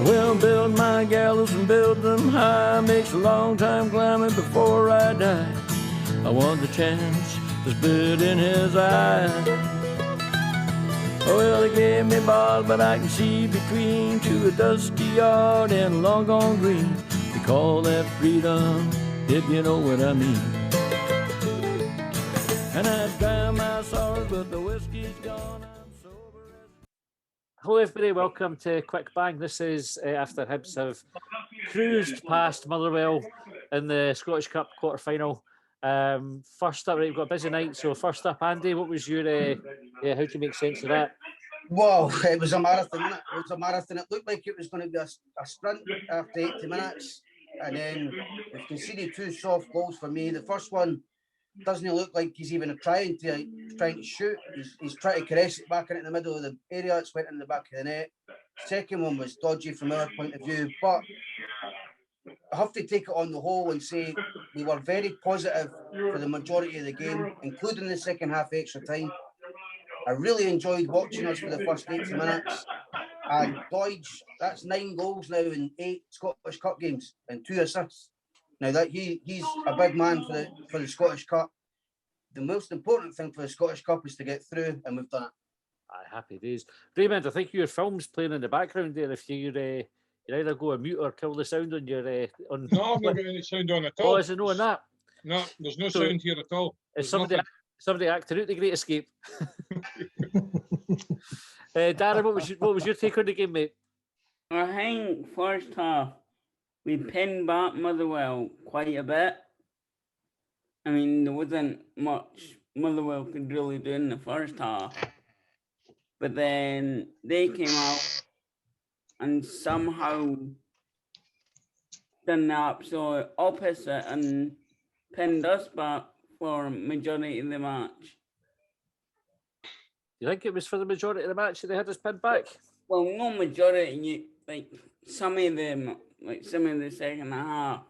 Well, build my gallows and build them high. Makes a long time climbing before I die. I want the chance that's built in his eye. Well, they gave me bars, but I can see between to a dusty yard and a long gone green. They call that freedom, if you know what I mean. And I drown my sorrows, but the whiskey's gone. I'm sober. Hello everybody, welcome to Quick Bang. This is after Hibs have cruised past Motherwell in the Scottish Cup quarter-final. First up, right, we've got a busy night, so first up, Andy, what was your, how do you make sense of that? Well, it was a marathon, wasn't it? It was a marathon. It looked like it was going to be a sprint after 80 minutes. And then we've conceded two soft goals for me. The first one doesn't look like he's even trying to shoot. He's trying to caress it back into the middle of the area. It's went in the back of the net. Second one was dodgy from our point of view. But I have to take it on the whole and say we were very positive for the majority of the game, including the second half extra time. I really enjoyed watching us for the first 80 minutes. And Doidge, that's 9 goals now in 8 Scottish Cup games and 2 assists. Now that he's a big man for the Scottish Cup. The most important thing for the Scottish Cup is to get through, and we've done it. Aye, happy days. Raymond, I think your film's playing in the background there. If you either go a mute or kill the sound on your on. No, I've not got any sound on at all. Oh, is there no on that? No, there's no sound here at all. Is somebody acting out the Great Escape? Darren, what was your take on the game, mate? I think first half we pinned back Motherwell quite a bit. I mean, there wasn't much Motherwell could really do in the first half. But then they came out and somehow done the absolute opposite and pinned us back for majority of the match. You think it was for the majority of the match that they had us pinned back? Well, no majority, like some of them, like some of the second half.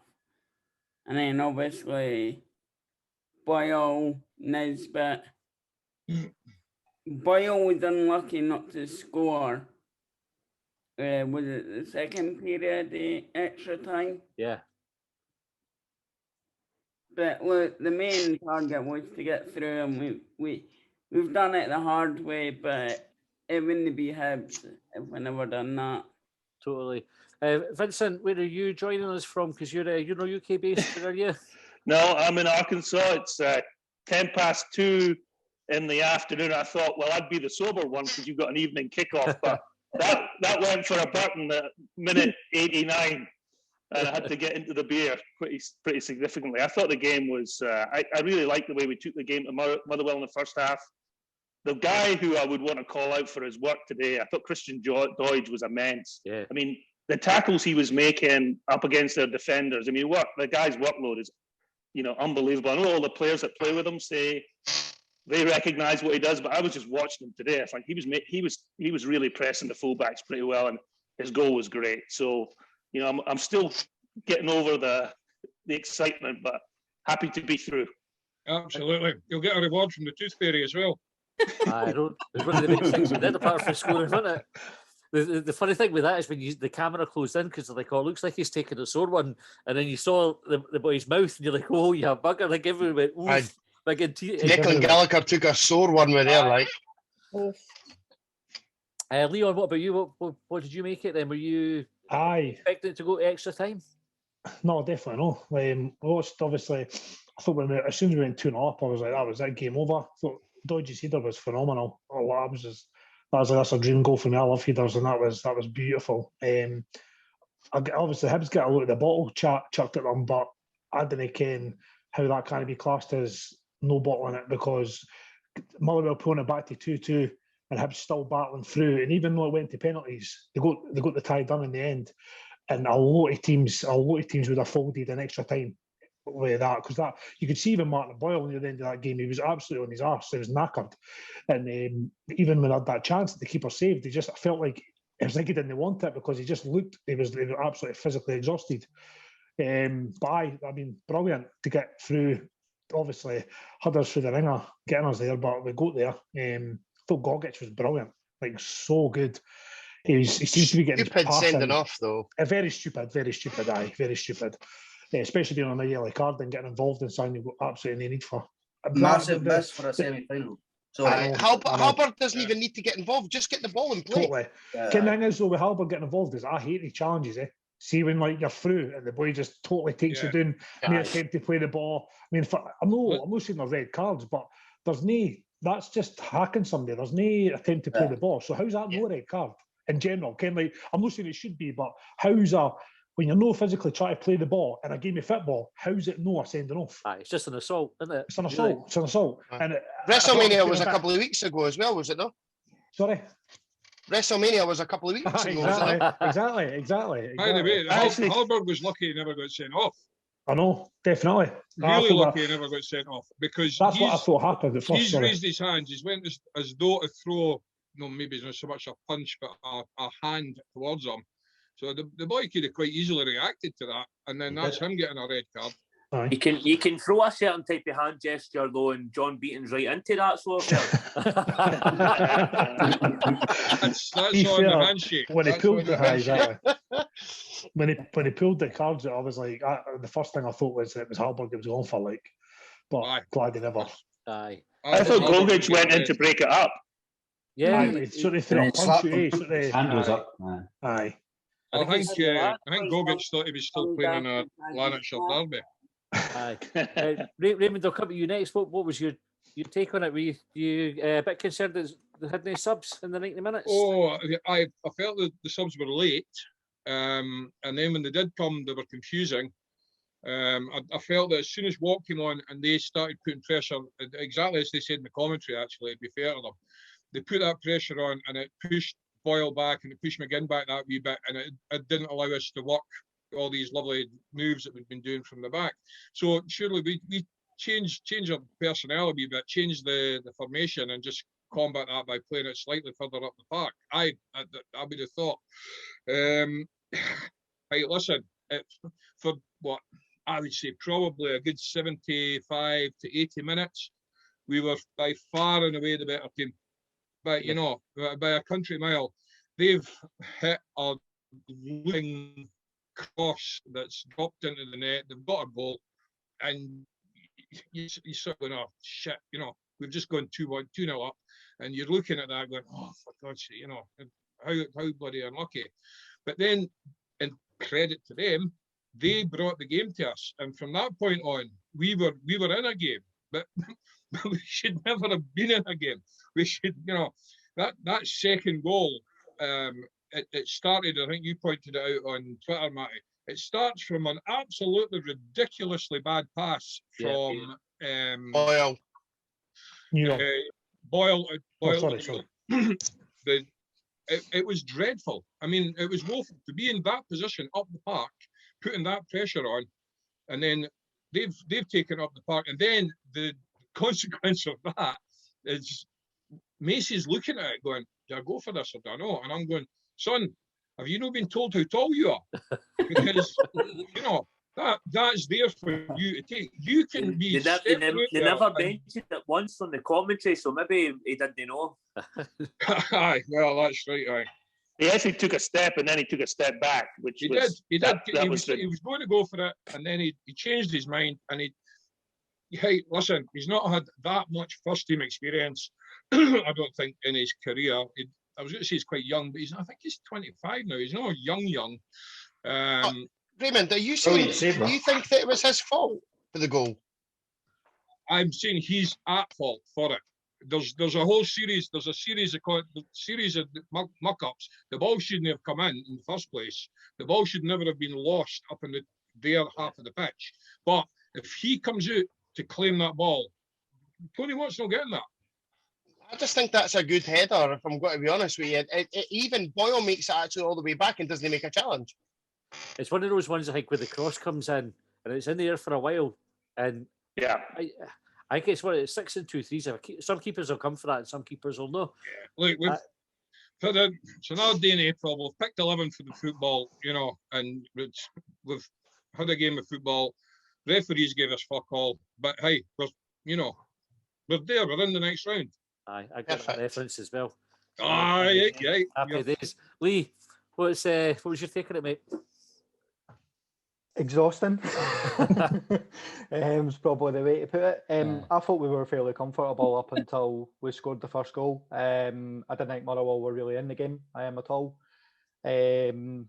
And then obviously Boyle, Nisbet. Boyle was unlucky not to score. Was it the second period, the extra time? Yeah. But look, the main target was to get through, and we've done it the hard way, but it wouldn't be Hibs if we never done that. Totally. Vincent, where are you joining us from? Because you're UK based, are you? No, I'm in Arkansas. It's 2:10 in the afternoon. I thought, well, I'd be the sober one because you've got an evening kickoff, but that went for a Burton at minute 89, and I had to get into the beer pretty significantly. I thought the game was. I really liked the way we took the game to Motherwell in the first half. The guy who I would want to call out for his work today, I thought Christian Doidge was immense. Yeah. I mean, the tackles he was making up against their defenders. I mean, the guy's workload is, unbelievable. I know all the players that play with him say they recognise what he does, but I was just watching him today. I think he was really pressing the fullbacks pretty well, and his goal was great. So, I'm still getting over the excitement, but happy to be through. Absolutely, you'll get a reward from the Tooth Fairy as well. I don't. It was one of the big things we did apart from scoring, wasn't it? The funny thing with that is when the camera closed in, because they're like, oh, it looks like he's taking a sore one, and then you saw the boy's mouth, and you're like, oh, you have bugger. Like everyone went, oof. Declan Gallagher took a sore one with there, like. Leon, what about you? What did you make it then? Were you expecting it to go to extra time? No, definitely no. I watched, obviously, I thought as soon as we went 2-0 up, I was like, that was it, game over. I thought Dodgy's header was phenomenal. That's a dream goal for me. I love headers, and that was beautiful. Obviously, Hibs get a look at the bottle chucked at them, but I didn't ken how that can be classed as no bottle in it, because Motherwell pulling it back to 2-2 and Hibs still battling through. And even though it went to penalties, they got the tie done in the end. And a lot of teams would have folded in extra time with that, because that you could see even Martin Boyle near the end of that game, he was absolutely on his arse. He was knackered, and even when he had that chance that the keeper saved, he just felt like it was like he didn't want it, because he was absolutely physically exhausted. But I mean, brilliant to get through obviously had us through the ringer, getting us there, but we got there. I thought Gogic was brilliant, like so good. He seems to be getting his Stupid pass sending in. off though. Very stupid, aye, very stupid. Especially being on a yellow card and getting involved in something you've got absolutely no need for. Massive miss for a semi-final. So I know. Halbert doesn't even need to get involved. Just get the ball in play. Totally. The thing is, though, with Halbert getting involved is I hate the challenges. See when like you're through and the boy just totally takes you down, no attempt to play the ball. I mean, I'm not saying there's red cards, but there's no. That's just hacking somebody. There's no attempt to play the ball. So how's that no red card in general? Like, I'm not saying it should be, but how's when you're no physically trying to play the ball in a game of football, how's it no a sending off? It's just an assault, isn't it? It's an assault. It's an assault. And WrestleMania was a couple of weeks ago as well, was it not? Sorry. WrestleMania was a couple of weeks ago. Exactly. By the way, Halbert was lucky he never got sent off. I know, definitely. Really lucky he never got sent off, because that's what I thought happened at first. He's raised his hands. He's went as though to throw, maybe it's not so much a punch, but a hand towards him. So the boy could have quite easily reacted to that, and then that's him getting a red card. You can throw a certain type of hand gesture though, and John Beaton's right into that sort of thing. that's on the handshake. When he pulled when he pulled the cards out, I was like, the first thing I thought was it was Halberg it was going for, like, but glad he never. Aye. I thought Gogic went in to break it up. Yeah, he sort of threw a punch. His hand was up. Aye. I think Gogic thought he was still playing in a Lanarkshire derby. Aye. Raymond, I'll come to you next. What was your take on it? Were you a bit concerned that they had no subs in the 90 minutes? Oh, I felt that the subs were late, and then when they did come, they were confusing. I felt that as soon as Watt came on and they started putting pressure, exactly as they said in the commentary, actually, to be fair to them, they put that pressure on and it pushed Boyle back and it pushed McGinn back that wee bit, and it didn't allow us to work all these lovely moves that we've been doing from the back. So surely we change our personnel a wee bit, change the formation, and just combat that by playing it slightly further up the park. I would have thought. Right, listen, for what I would say probably a good 75 to 80 minutes, we were by far and away the better team. But by a country mile, they've hit a looking cross that's dropped into the net. They've got a goal, and you sort of going, oh shit, we've just gone 2-0 up, and you're looking at that going, oh for God's sake, how bloody unlucky. But then, in credit to them, they brought the game to us, and from that point on, we were in a game, but we should never have been in a game. We should, that second goal. It started, I think you pointed it out on Twitter, Matty. It starts from an absolutely ridiculously bad pass from Boyle. Boyle. Sorry. It was dreadful. I mean, it was woeful to be in that position up the park, putting that pressure on, and then they've taken up the park, and then the consequence of that is Macy's looking at it going, do I go for this or do I not? And I'm going, son, have you not been told how tall you are? Because that's there for you to take. You can be. They never mentioned it once on the commentary, so maybe he didn't know. Aye, well, that's right. Aye. He actually took a step and then he took a step back, which he did. He was going to go for it, and then he changed his mind. And hey, listen, he's not had that much first team experience. I don't think in his career. I was going to say he's quite young, but I think he's 25 now. He's not young. Raymond, are you saying do you think that it was his fault for the goal? I'm saying he's at fault for it. There's a whole series. There's a series of muck-ups. The ball shouldn't have come in the first place. The ball should never have been lost up in their half of the pitch. But if he comes out to claim that ball, Tony Watt's not getting that. I just think that's a good header, if I'm going to be honest with you. Even Boyle makes it actually all the way back and doesn't make a challenge. It's one of those ones, I think, where the cross comes in and it's in the air for a while. And yeah, I think it's 6 and 2 3s. Some keepers will come for that and some keepers will no. Yeah. Look, it's another day in April. We've picked 11 for the football, and we've had a game of football. Referees gave us fuck all, but hey, we're there. We're in the next round. Aye, I got that Perfect. reference as well. Aye, Happy days. Lee, what was your take on it, mate? Exhausting. Is probably the way to put it. I thought we were fairly comfortable up until we scored the first goal. I didn't think Motherwell were really in the game at all. The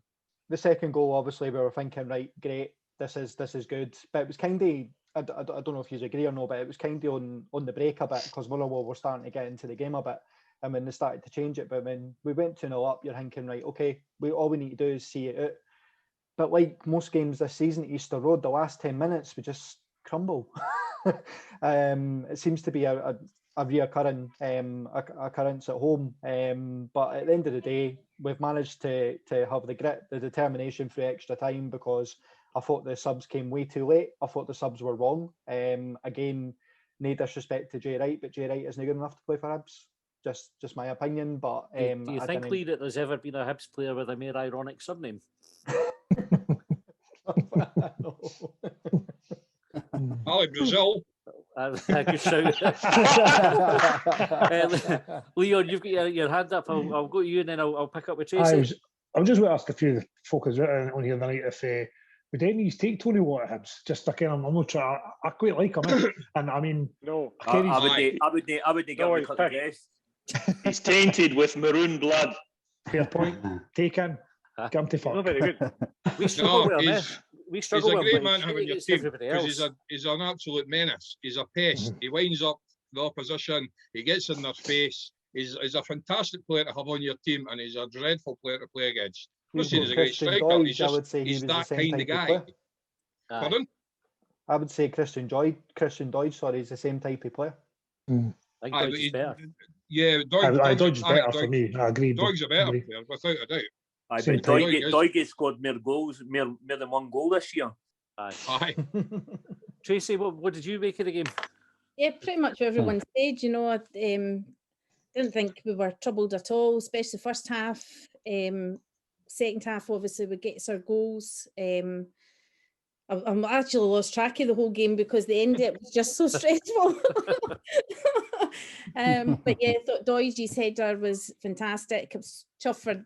second goal, obviously, we were thinking, right, great, this is good. But it was kind of, I don't know if you agree or no, but it was kind of on the break a bit because Motherwell were starting to get into the game a bit. And when they started to change it, but when we went 2-0 up, you're thinking, right, okay, all we need to do is see it out. But like most games this season at Easter Road, the last 10 minutes, we just crumble. It seems to be a reoccurring occurrence at home. But at the end of the day, we've managed to have the grit, the determination through extra time because I thought the subs came way too late. I thought the subs were wrong. Again, no disrespect to Jay Wright, but Jay Wright isn't good enough to play for Hibs. Just my opinion. But do you think, Lee, that there's ever been a Hibs player with a more ironic surname? Ali Brazil. Good shout. Leon, you've got your hand up. I'll go to you and then I'll pick up with Tracy. I was just going to ask a few of the folk as written on here tonight if would any of you take Tony Watt at Hibs? Just again, I'm not trying. I quite like him, and I mean, no, I would get him cut the dress. He's tainted with maroon blood. Fair point. Taken. Come to fuck. Not very good. We struggle with him. We struggle with him. He's a great man having your team because he's an absolute menace. He's a pest. He winds up the opposition. He gets in their face. He's a fantastic player to have on your team, and he's a dreadful player to play against. He's a great striker. He's that kind of guy. Pardon? I would say Christian Doidge, is the same type of player. I think Doidge is better. Yeah, Doidge is better for me. I agree. Doidge's a better player, without a doubt. Doidge scored more goals, more than one goal this year. Aye. Tracy, what did you make of the game? Yeah, pretty much what everyone said. You know, I didn't think we were troubled at all, especially the first half. Second half, obviously, we get our goals. I'm actually lost track of the whole game because the end of it was just so stressful. But yeah, I thought Doidge's header was fantastic. It was tough for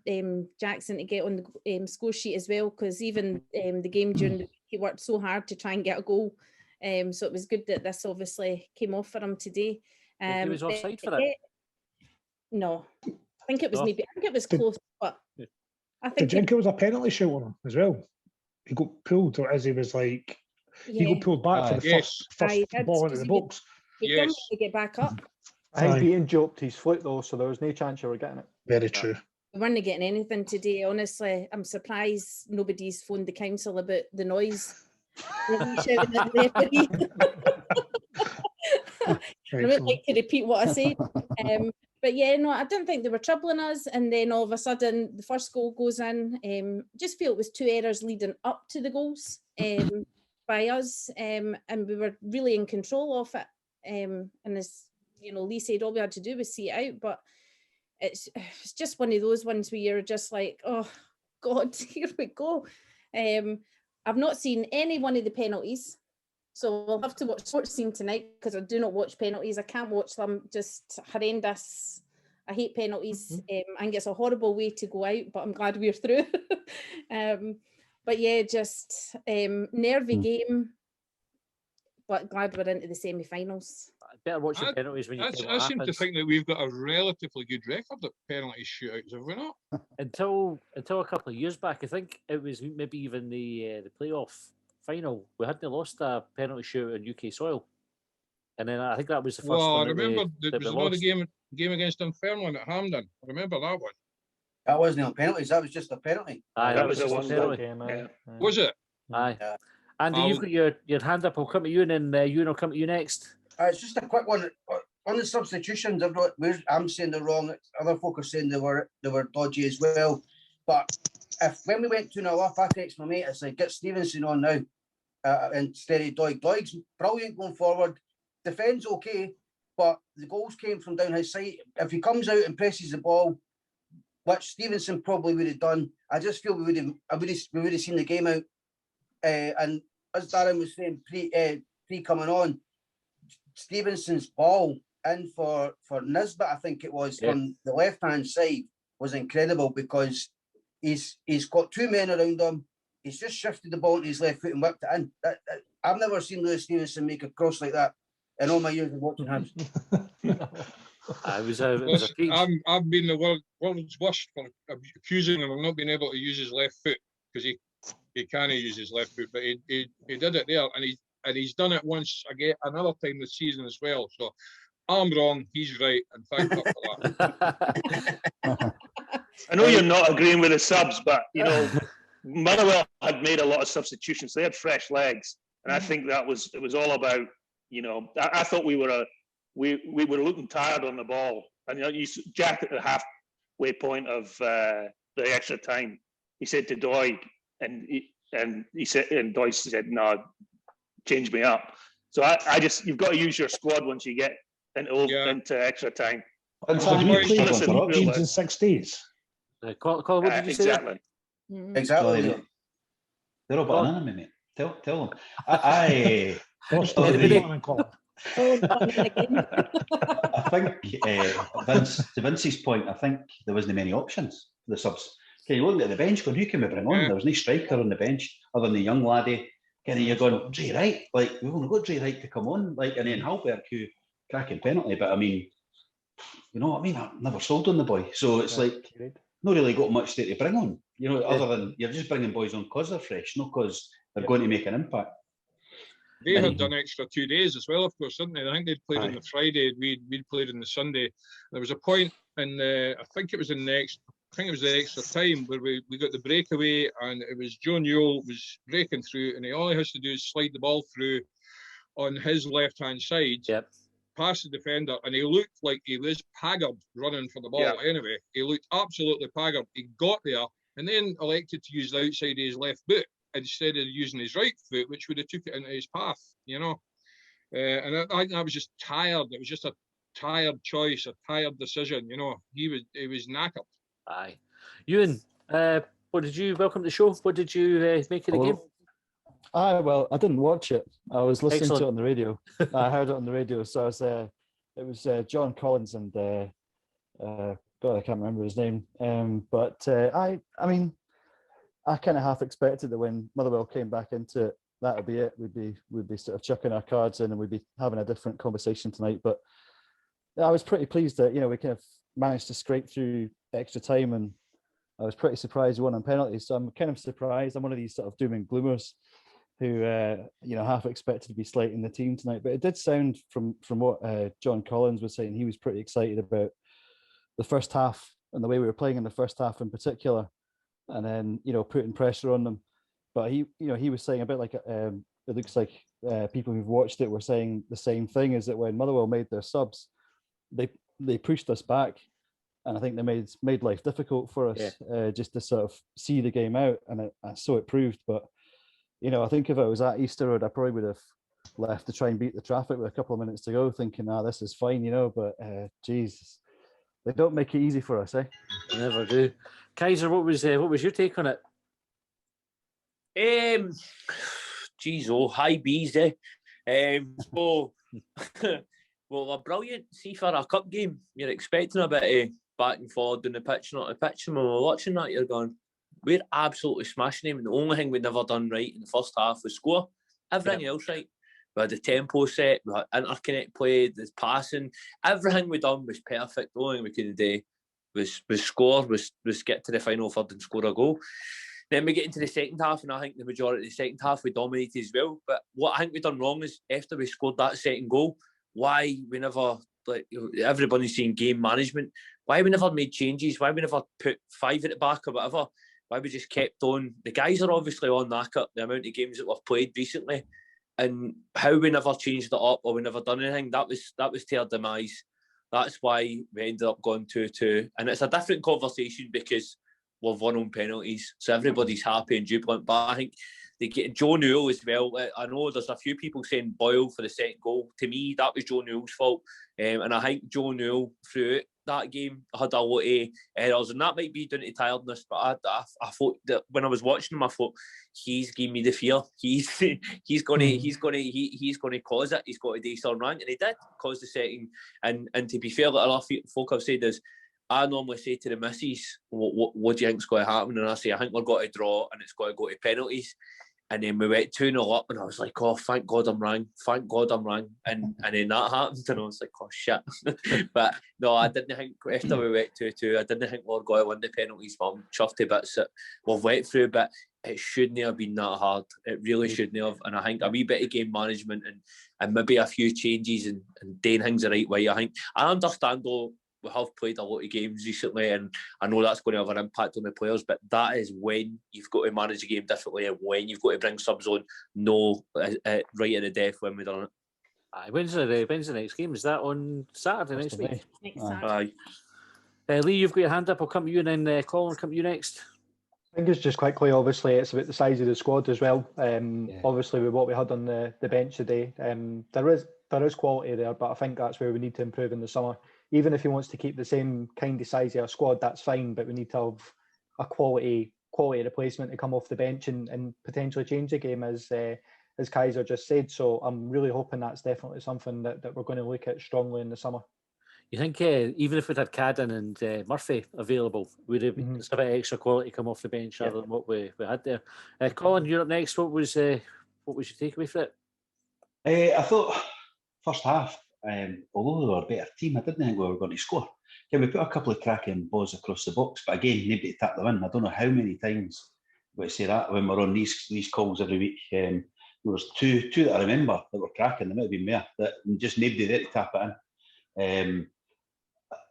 Jackson to get on the score sheet as well because even the game during the week, he worked so hard to try and get a goal. So it was good that this obviously came off for him today. He was offside for it? No, I think it was maybe. I think it was close, but I think Did you think it was a penalty shoot on him as well? He got pulled, or as he was like, he got pulled back for the first ball into the box. He didn't to get back up. I think Beaton joked his foot though, so there was no chance you were getting it. Very true. We weren't getting anything today, honestly. I'm surprised nobody's phoned the council about the noise. Shouting at the referee. I wouldn't like to repeat what I said. But yeah, no, I didn't think they were troubling us. And then all of a sudden, the first goal goes in. Just feel it was 2 errors leading up to the goals by us. And we were really in control of it. And as you know, Lee said, all we had to do was see it out. But it's just one of those ones where you're just like, oh, God, here we go. I've not seen any one of the penalties. So I'll have to watch Sports Scene tonight because I do not watch penalties. I can't watch them, just horrendous. I hate penalties. I think it's a horrible way to go out, but I'm glad we're through. But yeah, just nervy game, but glad we're into the semi-finals. Better watch the penalties when you I seem to think that we've got a relatively good record at penalty shootouts, have we not? Until a couple of years back, I think it was maybe even the playoff final. We hadn't lost a penalty shootout on UK soil, and then I think that was the first one. I remember there was another game against Dunfermline at Hampden. I remember that one. That wasn't on penalties. That was just a penalty. Aye, that was a penalty. Game, Was it? Aye. Yeah. Andy, you've got your hand up. I'll come to you, and then Ewan will come to you next. It's just a quick one. On the substitutions, I'm saying they're wrong. Other folk are saying they were dodgy as well. But when we went 2-0 off, I text my mate, I said, get Stevenson on now instead of Doig. Doig's brilliant going forward. Defends okay, but the goals came from down his side. If he comes out and presses the ball, which Stevenson probably would have done, I just feel we would have seen the game out. And as Darren was saying pre coming on, Stevenson's ball in for Nisbet, I think it was, on the left-hand side was incredible because he's got two men around him. He's just shifted the ball to his left foot and whipped it in. I've never seen Lewis Stevenson make a cross like that in all my years of watching Hibs. It was a feat. I've been the world's worst for accusing him of not being able to use his left foot because he can't use his left foot, but he did it there, and he's done it once again, another time this season as well. So I'm wrong, he's right, and thank God for that. I know you're not agreeing with the subs, but you know, Motherwell had made a lot of substitutions. They had fresh legs, and I think it was all about, you know, I thought we were looking tired on the ball, and you know, Jack at the halfway point of the extra time, he said to Doig, and Doig said, "No, change me up." So I just, you've got to use your squad once you get into extra time. In fact, we played interruptions in 6 days. Colin, what did you say? Exactly. They're all butting in, mate. Tell them. I think to Vince's point, I think there wasn't many options for the subs. Okay, you look at the bench, going, who can we bring on? There was no striker on the bench other than the young laddie. And you're going, Dre Wright, like we've only got Dre Wright to come on, like, and then Halberg, who cracking penalty, but I mean, you know what I mean? I've never sold on the boy, so it's like not really got much there to bring on, you know, other than you're just bringing boys on because they're fresh, not because they're going to make an impact. They had done extra 2 days as well, of course, didn't they? I think they'd played on the Friday, we'd played on the Sunday. There was a point in I think it was the extra time where we got the breakaway, and it was Joe Newell was breaking through, and all he has to do is slide the ball through on his left-hand side, past the defender, and he looked like he was haggard running for the ball anyway. He looked absolutely haggard. He got there and then elected to use the outside of his left boot instead of using his right foot, which would have took it into his path, you know. And I think that was just tired. It was just a tired choice, a tired decision, you know. He was knackered. Aye. Ewan, what did you welcome to the show? What did you make of the game? Well, I didn't watch it. I was listening to it on the radio. I heard it on the radio. So it was John Collins and God, I can't remember his name. But I mean, I kind of half expected that when Motherwell came back into it, that would be it. We'd be sort of chucking our cards in, and we'd be having a different conversation tonight. But I was pretty pleased that, you know, we kind of managed to scrape through extra time, and I was pretty surprised we won on penalties. So I'm kind of surprised. I'm one of these sort of doom and gloomers who you know, half expected to be slating the team tonight. But it did sound from what John Collins was saying, he was pretty excited about the first half and the way we were playing in the first half in particular, and then, you know, putting pressure on them. But he was saying a bit like it looks like people who've watched it were saying the same thing, is that when Motherwell made their subs, they pushed us back, and I think they made life difficult for us just to sort of see the game out, and so it proved. But you know, I think if I was at Easter Road, I probably would have left to try and beat the traffic with a couple of minutes to go, thinking, this is fine, you know. But Jesus, they don't make it easy for us, eh? They never do. Kaiser, what was your take on it? High bees, so, well, a brilliant. See, for a cup game, you're expecting a bit of back and forward on the pitch, not the pitch. And when we're watching that, you're going, we're absolutely smashing them. And the only thing we'd never done right in the first half was score. Everything else right. We had the tempo set, we had interconnect play, the passing. Everything we done was perfect. The only thing we could do was score, was get to the final third and score a goal. Then we get into the second half, and I think the majority of the second half we dominated as well. But what I think we done wrong is after we scored that second goal, why we never, like, everybody's saying game management, why we never made changes, why we never put 5 at the back or whatever, why we just kept on. The guys are obviously on knackered, the amount of games that we've played recently, and how we never changed it up or we never done anything, that was to our demise. That's why we ended up going 2-2. And it's a different conversation because we've won on penalties, so everybody's happy and jubilant. But I think they get Joe Newell as well. I know there's a few people saying Boyle for the second goal. To me, that was Joe Newell's fault. And I think Joe Newell, through it, that game had a lot of errors, and that might be down to tiredness. But I thought that when I was watching him, I thought he's giving me the fear. He's gonna cause it. He's got to do something wrong, and he did cause the setting. And to be fair, like a lot of folk have said is, I normally say to the missus, what do you think's going to happen? And I say, I think we're going to draw, and it's going to go to penalties. And then we went 2-0 up, and I was like, oh, thank God I'm wrong. Thank God I'm wrong. And then that happened, and I was like, oh, shit. But no, I didn't think, after we went 2-2, I didn't think we were going to win the penalties, but I'm chuffed to bits that we've went through, but it shouldn't have been that hard. It really shouldn't have. And I think a wee bit of game management and maybe a few changes and doing things the right way. I understand, though, we have played a lot of games recently, and I know that's going to have an impact on the players, but that is when you've got to manage the game differently and when you've got to bring subs on right at the death when we've done it. When's the next game? Is that on Saturday next week? Next Saturday. Lee, you've got your hand up. I'll come to you, and then Colin will come to you next. I think it's just quickly, obviously, it's about the size of the squad as well. Obviously, with what we had on the bench today, there is quality there, but I think that's where we need to improve in the summer. Even if he wants to keep the same kind of size of a squad, that's fine, but we need to have a quality replacement to come off the bench and potentially change the game, as Kaiser just said. So I'm really hoping that's definitely something that we're going to look at strongly in the summer. You think even if we had Cadden and Murphy available, would it be a bit extra quality come off the bench rather than what we had there? Colin, you're up next. What was your takeaway for it? I thought first half, although we were a better team, I didn't think we were going to score. We put a couple of cracking balls across the box, but again, nobody tapped them in. I don't know how many times we say that when we're on these calls every week. There was two that I remember that were cracking. There might have been more, that just nobody there to tap it in.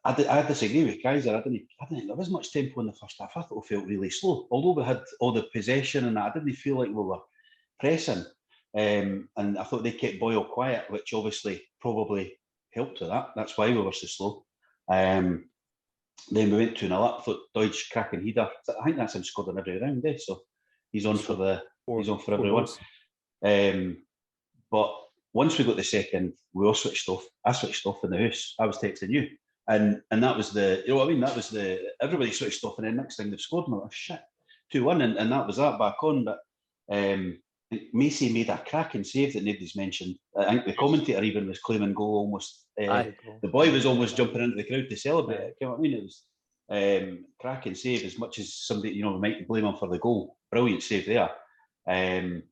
I disagree with Kaiser. I didn't think there was much tempo in the first half. I thought we felt really slow. Although we had all the possession and that, I didn't feel like we were pressing. And I thought they kept Boyle quiet, which obviously probably helped with that. That's why we were so slow. Then we went 2-0 up. I thought Deutsch cracking header. I think that's him scored in every round, so he's on for everyone. But once we got the second, we all switched off. I switched off in the house. I was texting you, and that was the, you know what I mean. That was everybody switched off, and then next thing they've scored, and I'm like, shit, 2-1, and that was that back on. But Macy made a cracking save that nobody's mentioned. I think the commentator even was claiming goal almost. The boy was almost jumping into the crowd to celebrate it. You know what I mean? It was cracking save, as much as somebody, might blame him for the goal. Brilliant save there. And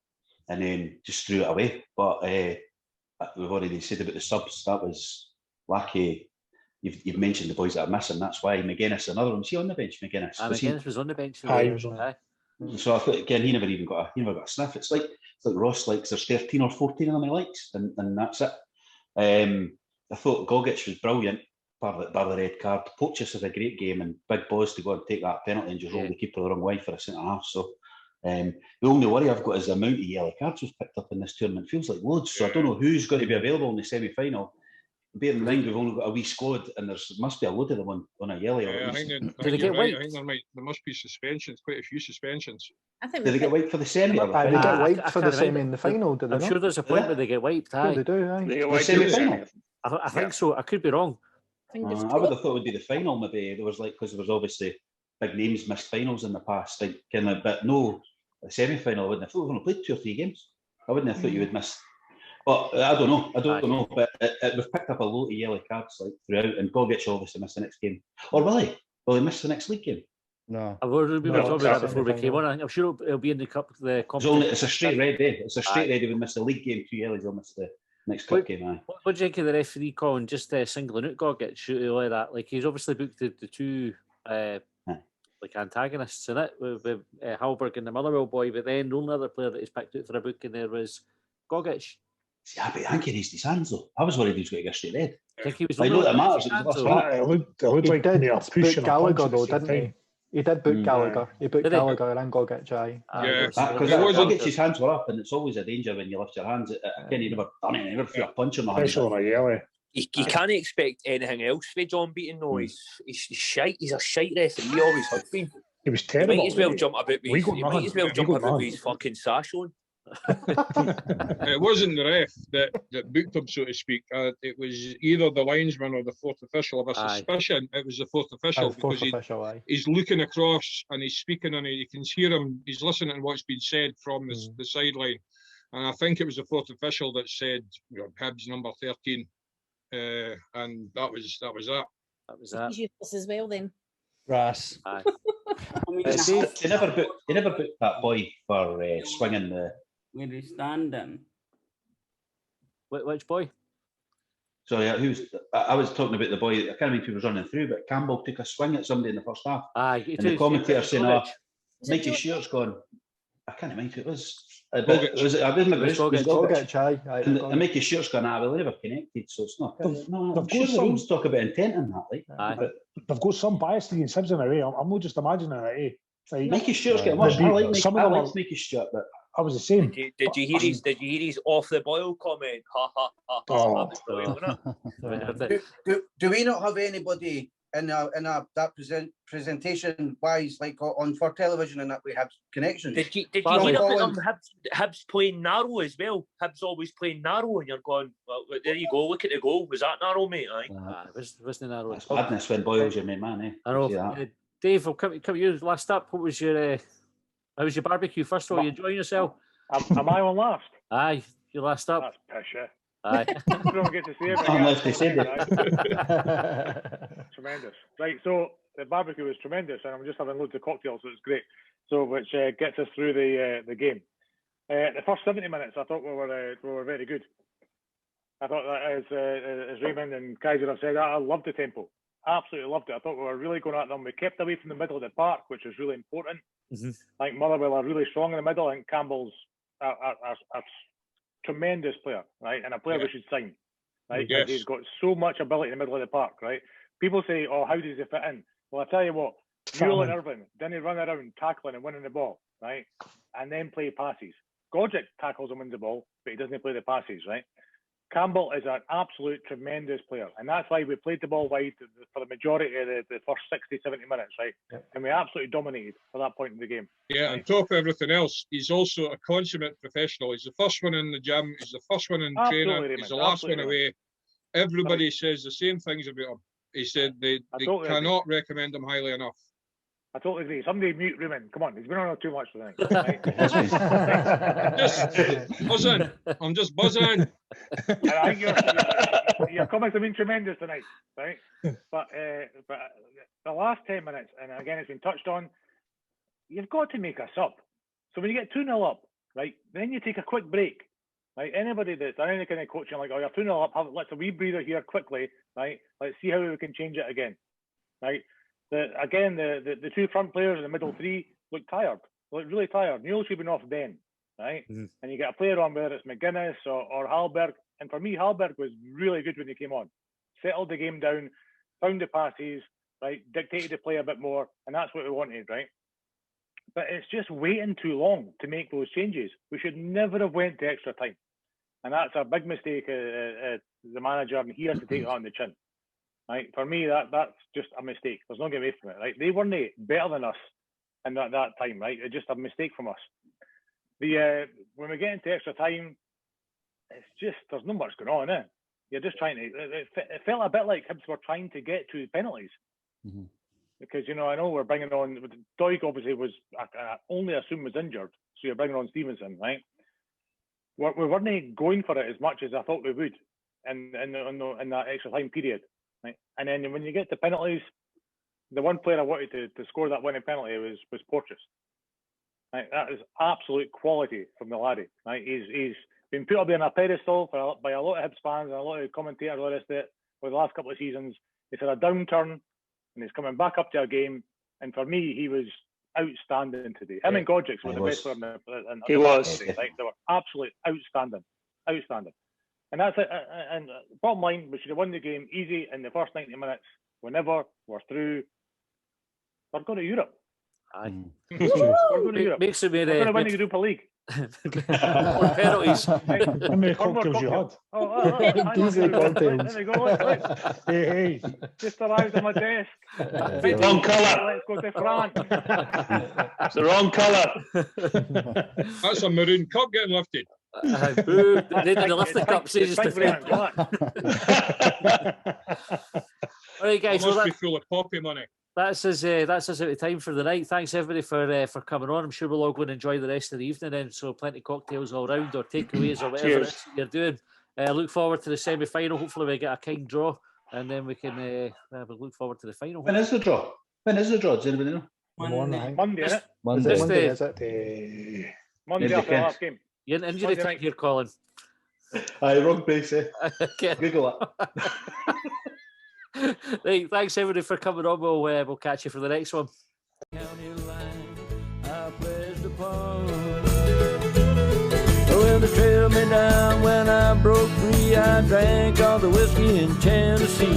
then just threw it away. But we've already said about the subs. That was lucky. You've mentioned the boys that are missing. That's why McGuinness, another one. Was he on the bench, McGuinness? McGuinness was on the bench. He was on. So I thought, again, he never even got a sniff. It's like Ross likes there's 13 or 14 of them he likes, and that's it. I thought Gogic was brilliant, bar the red card. Pochus had a great game, and Big Boz to go and take that penalty and just roll the keeper the wrong way for a centre half. So the only worry I've got is the amount of yellow cards was picked up in this tournament. Feels like loads. So I don't know who's going to be available in the semi-final. Bear in mind, we've only got a wee squad, and there must be a load of them on a yellow. Yeah, I think you're right. I think there must be suspensions, quite a few suspensions. Did they get wiped for the semi? They get wiped for the semi in the final, did they I'm not? sure there's a point where they get wiped. Yeah, they do, aye. They get wiped in the semi. I think so. I could be wrong. I would have thought it would be the final, maybe. There was because there was obviously big names missed finals in the past, but no, the semi-final, I wouldn't have thought. We've only played 2 or 3 games. I wouldn't have thought you would miss. But I don't know. But we've picked up a load of yellow cards throughout, and Gogic obviously missed the next game. Or will he? Will he miss the next league game? No. We were talking about that before we came on. I'm sure it'll be in the cup. It's a straight red, It's a straight red. He would miss the league game, 2 yellows. He'll miss the next cup game. What do you think of the referee calling just singling out Gogic like that? Like, he's obviously booked the 2 antagonists in it with Halberg and the Motherwell boy, but then the only other player that he's picked out for a booking there was Gogic. See, I think he raised his hands though. I was worried he was going to get straight red. I think he was. I know that matters. It looked like he did pushing Gallagher though, didn't he? He did book Gallagher. He booked Gallagher and Gogic, aye. Because Gogic's hands were up, and it's always a danger when you lift your hands. Again, he never done it. He never threw a punch on the hands. Especially on a yellow. You can't expect anything else for John Beaton, though. He's shite. He's a shite referee. He always has been. He was terrible. He might as well jump about with his fucking sash on. It wasn't the ref that booked him, so to speak. It was either the linesman or the fourth official. Of a suspicion, it was the fourth official because he's looking across and he's speaking, and you can hear him. He's listening to what's been said from the sideline, and I think it was the fourth official that said, "Hibs number 13," and that was that. That was that. He's useless as well then. Grass. I They mean, never booked that boy for swinging the. where he's standing. Which boy? So yeah, I was talking about the boy. I can't remember who was running through, but Campbell took a swing at somebody in the first half. Aye, and the commentator saying, "Oh, Mikey Stewart's gone." I can't remember who it was. But it was and Mikey Stewart's gone. Well, they never connected, so it's not. I'm sure the rules talk about intent in that, like. But they've got some bias against Hibs in a way. I'm not just imagining it. Like, Mikey Stewart's getting worse. I like Mikey Stewart, but I was the same. Did you hear his? Did you hear his off the boil comment? Ha ha ha! That was brilliant, wasn't it? Do we not have anybody in that presentation wise, like on for television, and that we have connections? Did you hear about them? Hibs playing narrow as well. Hibs always playing narrow, and you're going, well, there you go. Look at the goal. Was that narrow, mate? Aye. It wasn't narrow. It's madness when Boyle's your main man, eh? I know. Dave, I'll come to you last up. What was your how was your barbecue? First of all, you enjoying yourself? Am I on last? Aye, you last up. That's pish, yeah. Aye. You don't get to see it. Unless they said Tremendous. Right, so the barbecue was tremendous, and I'm just having loads of cocktails, so it's great. So, which gets us through the game. The first 70 minutes, I thought we were very good. I thought that, as Raymond and Kaiser have said, I loved the tempo. Absolutely loved it. I thought we were really going at them. We kept away from the middle of the park, which was really important. Like Motherwell are really strong in the middle, and Campbell's a tremendous player, right? And a player we should sign, right? Yes. He's got so much ability in the middle of the park, right? People say, "Oh, how does he fit in?" Well, I tell you what, Newell and Irving didn't run around tackling and winning the ball, right? And then play passes. Godric tackles and wins the ball, but he doesn't play the passes, right? Campbell is an absolute tremendous player, and that's why we played the ball wide for the majority of the first 60, 70 minutes, right? Yep. And we absolutely dominated for that point in the game. Yeah, right? On top of everything else, he's also a consummate professional. He's the first one in the gym, he's the first one in training, Raymond. He's the last one away. Everybody says the same things about him. He said they cannot recommend him highly enough. I totally agree. Somebody mute Raymond. Come on, he's been on too much tonight. Right? Just buzzing. I'm just buzzing. I think your comments have been tremendous tonight, right? But the last 10 minutes, and again, it's been touched on, you've got to make a sub. So when you get 2-0 up, right, then you take a quick break. Right? Anybody that's done any kind of coaching, like, oh, you're 2-0 up, let's a wee breather here quickly, right? Let's see how we can change it again, right? The two front players in the middle three look tired. Look really tired. Newell should have been off then, right? And you get a player on whether it's McGuinness or Hallberg. And for me, Hallberg was really good when he came on. Settled the game down, found the passes, right? Dictated the play a bit more, and that's what we wanted, right? But it's just waiting too long to make those changes. We should never have went to extra time, and that's a big mistake. The manager, and he has to take it on the chin. Right, for me, that's just a mistake. There's no getting away from it. Right, they weren't better than us in that time. Right, it's just a mistake from us. When we get into extra time, it's just there's not much going on. You're just trying to. It felt a bit like Hibs were trying to get to penalties because I know we're bringing on Doig. Obviously, was I only assume was injured, so you're bringing on Stevenson, right? We weren't going for it as much as I thought we would in that extra time period. Right. And then when you get to penalties, the one player I wanted to score that winning penalty was Porteous. Right. That is absolute quality from the laddie. Right. He's been put up there on a pedestal by a lot of Hibs fans and a lot of commentators and all the rest of it over the last couple of seasons. He's had a downturn and he's coming back up to a game. And for me, he was outstanding today. Him and Godric were the best player in he was. Right. They were absolutely outstanding. Outstanding. And that's it. And bottom line, we should have won the game easy in the first 90 minutes. Whenever we're through, we're going to Europe. Aye. We're going to Europe. Makes it we're going to win the Europa League. penalties. How many cocktails you had? Diesel cocktails. There we go. Let's Hey, just arrived on my desk. Wrong colour. Let's go to France. It's the wrong colour. That's a maroon cup getting lifted. Boo. They didn't lift the cup, so It's just pink, black. All right, guys. It Well, must be full of poppy money. that's us out of time for the night. Thanks everybody for coming on. I'm sure we'll all go and enjoy the rest of the evening then. So plenty of cocktails all round or takeaways or whatever it is you're doing. Look forward to the semi-final. Hopefully we get a kind draw and then we can look forward to the final. When is the draw? Does anybody know? Monday, isn't it? Monday, Just, is it? Monday after the last game. You're in injury Monday time night. here, Colin. Aye, wrong place, eh? Okay. Google it. Right, thanks everybody for coming on. We'll catch you for the next one. County line I pledged upon. Well, they trailed me down when I broke free. I drank all the whiskey in Tennessee.